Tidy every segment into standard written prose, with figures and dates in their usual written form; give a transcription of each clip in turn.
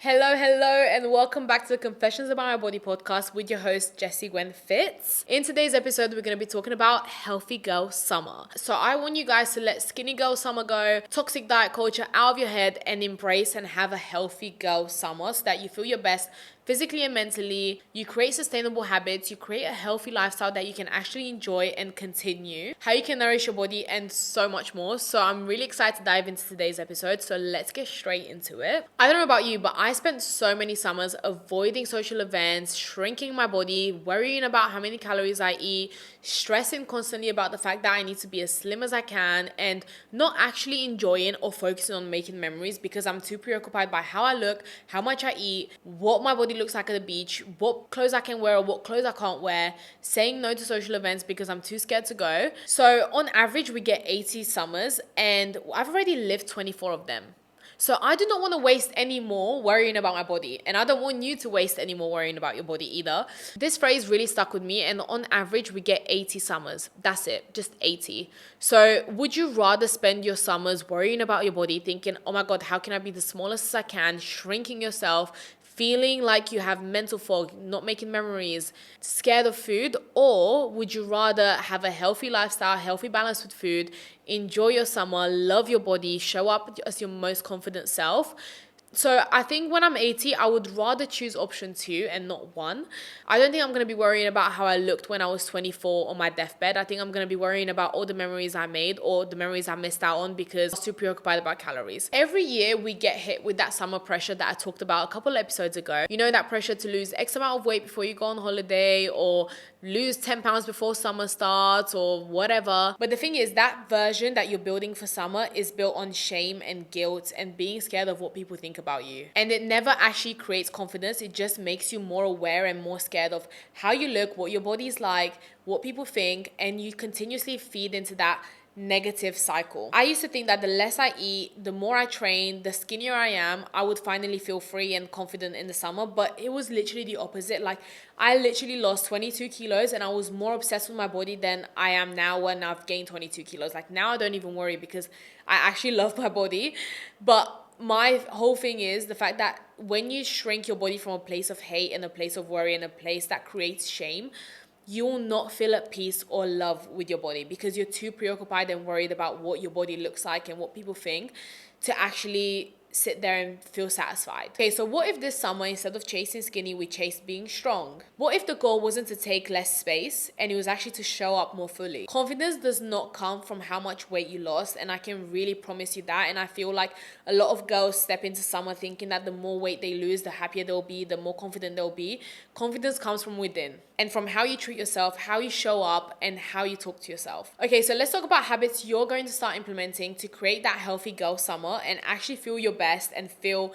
Hello, and welcome back to the Confessions About My Body podcast with your host, Jessie Gwen Fitz. In today's episode, we're going to be talking about healthy girl summer. So I want you guys to let skinny girl summer go, toxic diet culture out of your head, and embrace and have a healthy girl summer so that you feel your best physically and mentally. You create sustainable habits, you create a healthy lifestyle that you can actually enjoy and continue, how you can nourish your body, and so much more. So I'm really excited to dive into today's episode. So let's get straight into it. I don't know about you, but I spent so many summers avoiding social events, shrinking my body, worrying about how many calories I eat, stressing constantly about the fact that I need to be as slim as I can, and not actually enjoying or focusing on making memories because I'm too preoccupied by how I look, how much I eat, what my body looks like at the beach, what clothes I can wear or what clothes I can't wear, saying no to social events because I'm too scared to go. So on average, we get 80 summers and I've already lived 24 of them. So I do not want to waste any more worrying about my body. And I don't want you to waste any more worrying about your body either. This phrase really stuck with me. And on average, we get 80 summers. That's it. Just 80. So would you rather spend your summers worrying about your body, thinking, oh my God, how can I be the smallest as I can, shrinking yourself, feeling like you have mental fog, not making memories, scared of food? Or would you rather have a healthy lifestyle, healthy balance with food, enjoy your summer, love your body, show up as your most confident self? So I think when I'm 80, I would rather choose option 2 and not 1. I don't think I'm going to be worrying about how I looked when I was 24 on my deathbed. I think I'm going to be worrying about all the memories I made or the memories I missed out on because I was too preoccupied about calories. Every year we get hit with that summer pressure that I talked about a couple of episodes ago. You know, that pressure to lose X amount of weight before you go on holiday or lose 10 pounds before summer starts or whatever. But the thing is, that version that you're building for summer is built on shame and guilt and being scared of what people think about you. And it never actually creates confidence. It just makes you more aware and more scared of how you look, what your body's like, what people think, and you continuously feed into that negative cycle. I used to think that the less I eat, the more I train, the skinnier I am, I would finally feel free and confident in the summer. But it was literally the opposite. Like, I literally lost 22 kilos and I was more obsessed with my body than I am now when I've gained 22 kilos. Like, now I don't even worry because I actually love my body. But my whole thing is the fact that when you shrink your body from a place of hate and a place of worry and a place that creates shame, you will not feel at peace or love with your body because you're too preoccupied and worried about what your body looks like and what people think to actually sit there and feel satisfied. Okay, so what if this summer, instead of chasing skinny, we chased being strong? What if the goal wasn't to take less space and it was actually to show up more fully? Confidence does not come from how much weight you lost, and I can really promise you that. And I feel like a lot of girls step into summer thinking that the more weight they lose, the happier they'll be, the more confident they'll be. Confidence comes from within and from how you treat yourself, how you show up, and how you talk to yourself. Okay, so let's talk about habits you're going to start implementing to create that healthy girl summer and actually feel your best and feel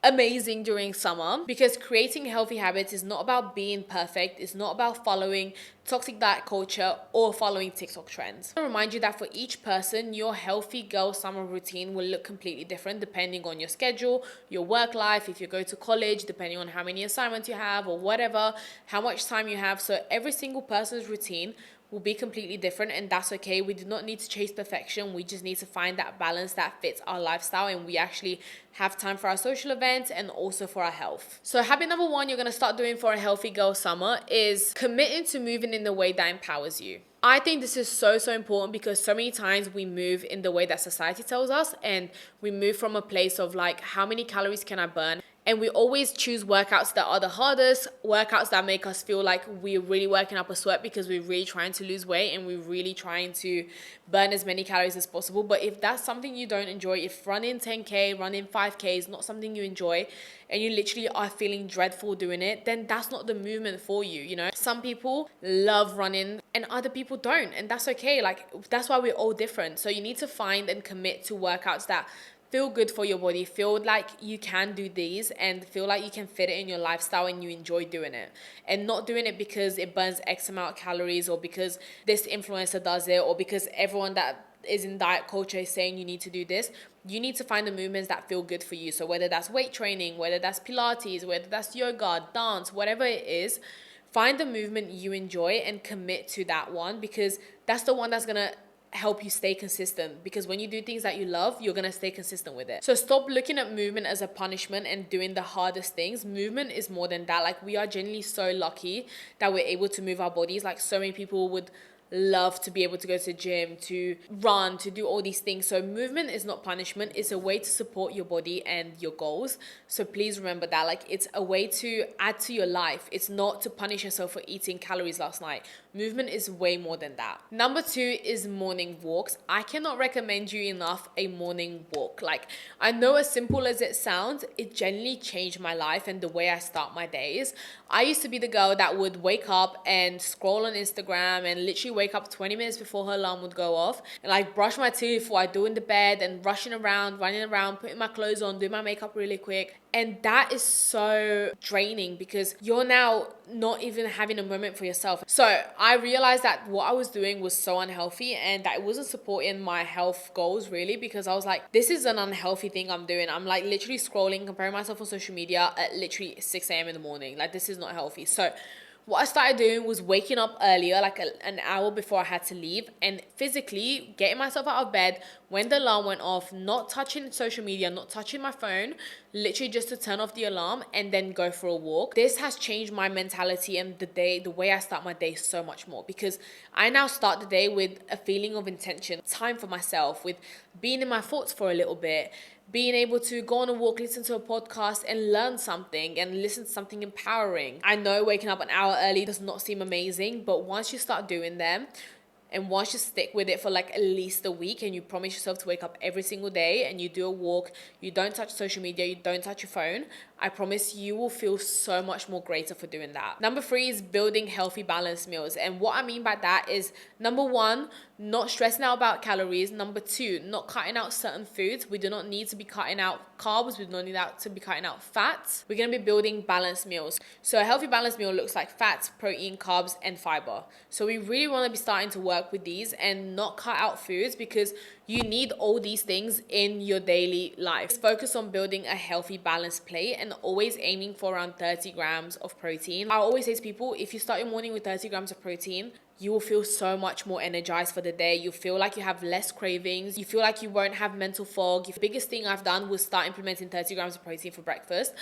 amazing during summer. Because creating healthy habits is not about being perfect. It's not about following toxic diet culture or following TikTok trends. I remind you that for each person, your healthy girl summer routine will look completely different depending on your schedule, your work life, if you go to college, depending on how many assignments you have or whatever, how much time you have. So every single person's routine will be completely different, and that's okay. We do not need to chase perfection. We just need to find that balance that fits our lifestyle, and we actually have time for our social events and also for our health. So habit number 1 you're going to start doing for a healthy girl summer is committing to moving in the way that empowers you. I think this is so important because so many times we move in the way that society tells us, and we move from a place of like, how many calories can I burn? And we always choose workouts that are the hardest, workouts that make us feel like we're really working up a sweat because we're really trying to lose weight and we're really trying to burn as many calories as possible. But if that's something you don't enjoy, if running 10K, running 5K is not something you enjoy, and you literally are feeling dreadful doing it, then that's not the movement for you, you know? Some people love running and other people don't, and that's okay. Like, that's why we're all different. So you need to find and commit to workouts that feel good for your body, feel like you can do these and feel like you can fit it in your lifestyle and you enjoy doing it, and not doing it because it burns X amount of calories or because this influencer does it or because everyone that is in diet culture is saying you need to do this. You need to find the movements that feel good for you. So whether that's weight training, whether that's Pilates, whether that's yoga, dance, whatever it is, find the movement you enjoy and commit to that one, because that's the one that's going to help you stay consistent, because when you do things that you love, you're going to stay consistent with it. So stop looking at movement as a punishment and doing the hardest things. Movement is more than that. Like, we are genuinely so lucky that we're able to move our bodies. Like, so many people would love to be able to go to the gym, to run, to do all these things. So movement is not punishment. It's a way to support your body and your goals. So please remember that. Like, it's a way to add to your life. It's not to punish yourself for eating calories last night. Movement is way more than that. Number 2 is morning walks. I cannot recommend you enough a morning walk. Like, I know, as simple as it sounds, it genuinely changed my life and the way I start my days. I used to be the girl that would wake up and scroll on Instagram and literally wake up 20 minutes before her alarm would go off and like brush my teeth before I do in the bed and rushing around, running around, putting my clothes on, doing my makeup really quick. And that is so draining because you're now not even having a moment for yourself. So I realized that what I was doing was so unhealthy and that it wasn't supporting my health goals really, because I was like, this is an unhealthy thing I'm doing. I'm like literally scrolling, comparing myself on social media at literally 6 a.m. in the morning. Like, this is not healthy. So what I started doing was waking up earlier, like an hour before I had to leave, and physically getting myself out of bed when the alarm went off, not touching social media, not touching my phone, literally just to turn off the alarm and then go for a walk. This has changed my mentality and the way I start my day so much more, because I now start the day with a feeling of intention, time for myself, with being in my thoughts for a little bit, being able to go on a walk, listen to a podcast and learn something and listen to something empowering. I know waking up an hour early does not seem amazing, but once you start doing them and once you stick with it for like at least a week and you promise yourself to wake up every single day and you do a walk, you don't touch social media, you don't touch your phone, I promise you will feel so much more greater for doing that. Number 3 is building healthy, balanced meals. And what I mean by that is, number 1, not stressing out about calories. Number 2, not cutting out certain foods. We do not need to be cutting out carbs. We do not need to be cutting out fats. We're going to be building balanced meals. So a healthy balanced meal looks like fats, protein, carbs, and fiber. So we really want to be starting to work with these and not cut out foods, because you need all these things in your daily life. Focus on building a healthy, balanced plate and always aiming for around 30 grams of protein. I always say to people, if you start your morning with 30 grams of protein, you will feel so much more energized for the day. You feel like you have less cravings. You feel like you won't have mental fog. The biggest thing I've done was start implementing 30 grams of protein for breakfast.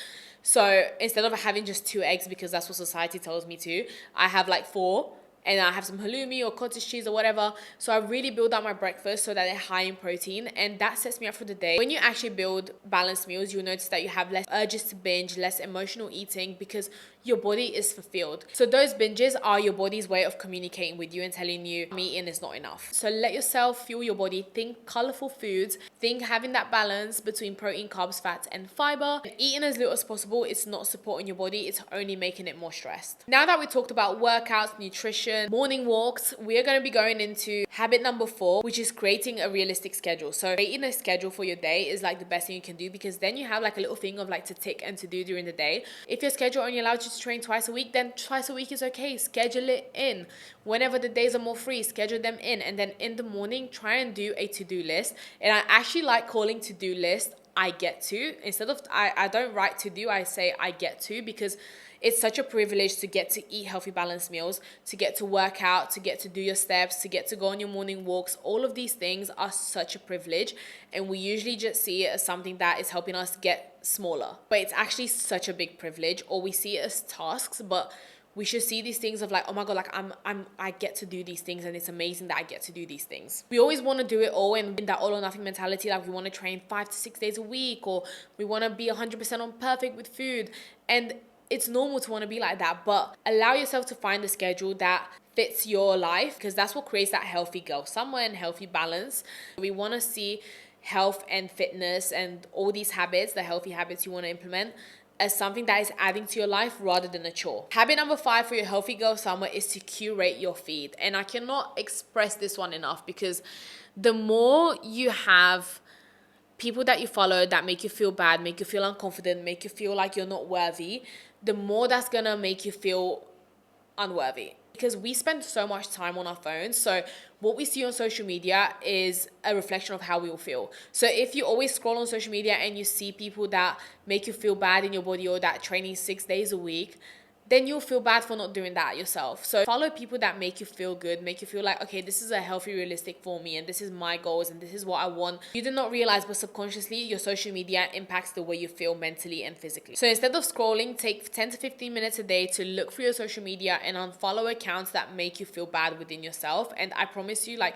So instead of having just 2 eggs, because that's what society tells me to, I have like 4. And I have some halloumi or cottage cheese or whatever. So I really build out my breakfast so that they're high in protein, and that sets me up for the day. When you actually build balanced meals, you'll notice that you have less urges to binge, less emotional eating, because your body is fulfilled. So those binges are your body's way of communicating with you and telling you eating is not enough. So let yourself fuel your body. Think colorful foods. Think having that balance between protein, carbs, fats, and fiber. And eating as little as possible. It's not supporting your body. It's only making it more stressed. Now that we talked about workouts, nutrition, morning walks, we are going to be going into habit number 4, which is creating a realistic schedule. So creating a schedule for your day is like the best thing you can do, because then you have like a little thing of like to tick and to do during the day. If your schedule only allows you to train twice a week, then twice a week is okay. Schedule it in. Whenever the days are more free, schedule them in. And then in the morning, try and do a to-do list. And I actually like calling to-do list I get to. Instead of I don't write to do, I say I get to, because it's such a privilege to get to eat healthy, balanced meals, to get to work out, to get to do your steps, to get to go on your morning walks. All of these things are such a privilege, and we usually just see it as something that is helping us get smaller. But it's actually such a big privilege, or we see it as tasks, but we should see these things of like, oh my God, like I get to do these things, and it's amazing that I get to do these things. We always want to do it all in that all or nothing mentality. Like, we want to train 5 to 6 days a week, or we want to be 100% on perfect with food. And it's normal to want to be like that, but allow yourself to find a schedule that fits your life, because that's what creates that healthy girl summer and healthy balance. We want to see health and fitness and all these habits, the healthy habits you want to implement, as something that is adding to your life rather than a chore. Habit number 5 for your healthy girl summer is to curate your feed. And I cannot express this one enough, because the more you have people that you follow that make you feel bad, make you feel unconfident, make you feel like you're not worthy, the more that's gonna make you feel unworthy. Because we spend so much time on our phones, so what we see on social media is a reflection of how we will feel. So if you always scroll on social media and you see people that make you feel bad in your body, or that training 6 days a week, then you'll feel bad for not doing that yourself. So follow people that make you feel good, make you feel like, okay, this is a healthy, realistic for me, and this is my goals, and this is what I want. You did not realize, but subconsciously, your social media impacts the way you feel mentally and physically. So instead of scrolling, take 10 to 15 minutes a day to look through your social media and unfollow accounts that make you feel bad within yourself. And I promise you, like,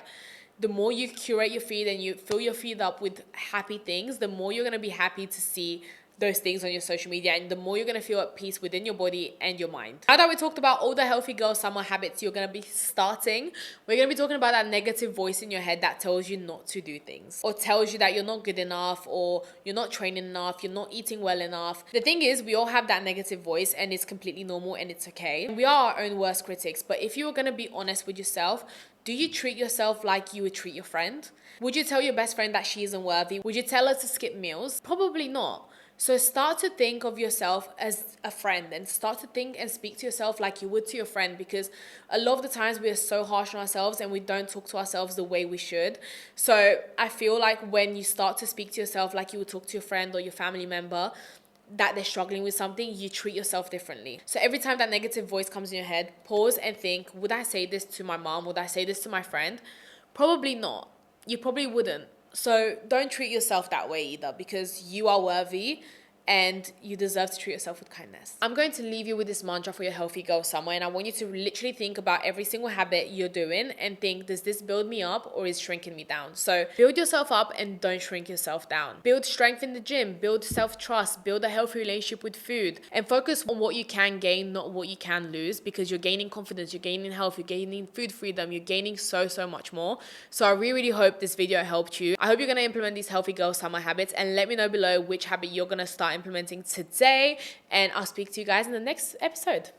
the more you curate your feed and you fill your feed up with happy things, the more you're going to be happy to see those things on your social media, and the more you're going to feel at peace within your body and your mind. Now that we talked about all the healthy girl summer habits you're going to be starting, we're going to be talking about that negative voice in your head that tells you not to do things, or tells you that you're not good enough, or you're not training enough, you're not eating well enough. The thing is, we all have that negative voice, and it's completely normal and it's okay. We are our own worst critics, but if you're going to be honest with yourself, do you treat yourself like you would treat your friend? Would you tell your best friend that she isn't worthy? Would you tell her to skip meals? Probably not. So start to think of yourself as a friend, and start to think and speak to yourself like you would to your friend, because a lot of the times we are so harsh on ourselves and we don't talk to ourselves the way we should. So I feel like when you start to speak to yourself like you would talk to your friend or your family member that they're struggling with something, you treat yourself differently. So every time that negative voice comes in your head, pause and think, would I say this to my mom? Would I say this to my friend? Probably not. You probably wouldn't. So don't treat yourself that way either, because you are worthy and you deserve to treat yourself with kindness. I'm going to leave you with this mantra for your healthy girl summer, and I want you to literally think about every single habit you're doing and think, does this build me up or is shrinking me down? So build yourself up and don't shrink yourself down. Build strength in the gym, build self-trust, build a healthy relationship with food, and focus on what you can gain, not what you can lose, because you're gaining confidence, you're gaining health, you're gaining food freedom, you're gaining so much more. So I really hope this video helped you. I hope you're going to implement these healthy girl summer habits, and let me know below which habit you're going to start implementing today, and I'll speak to you guys in the next episode.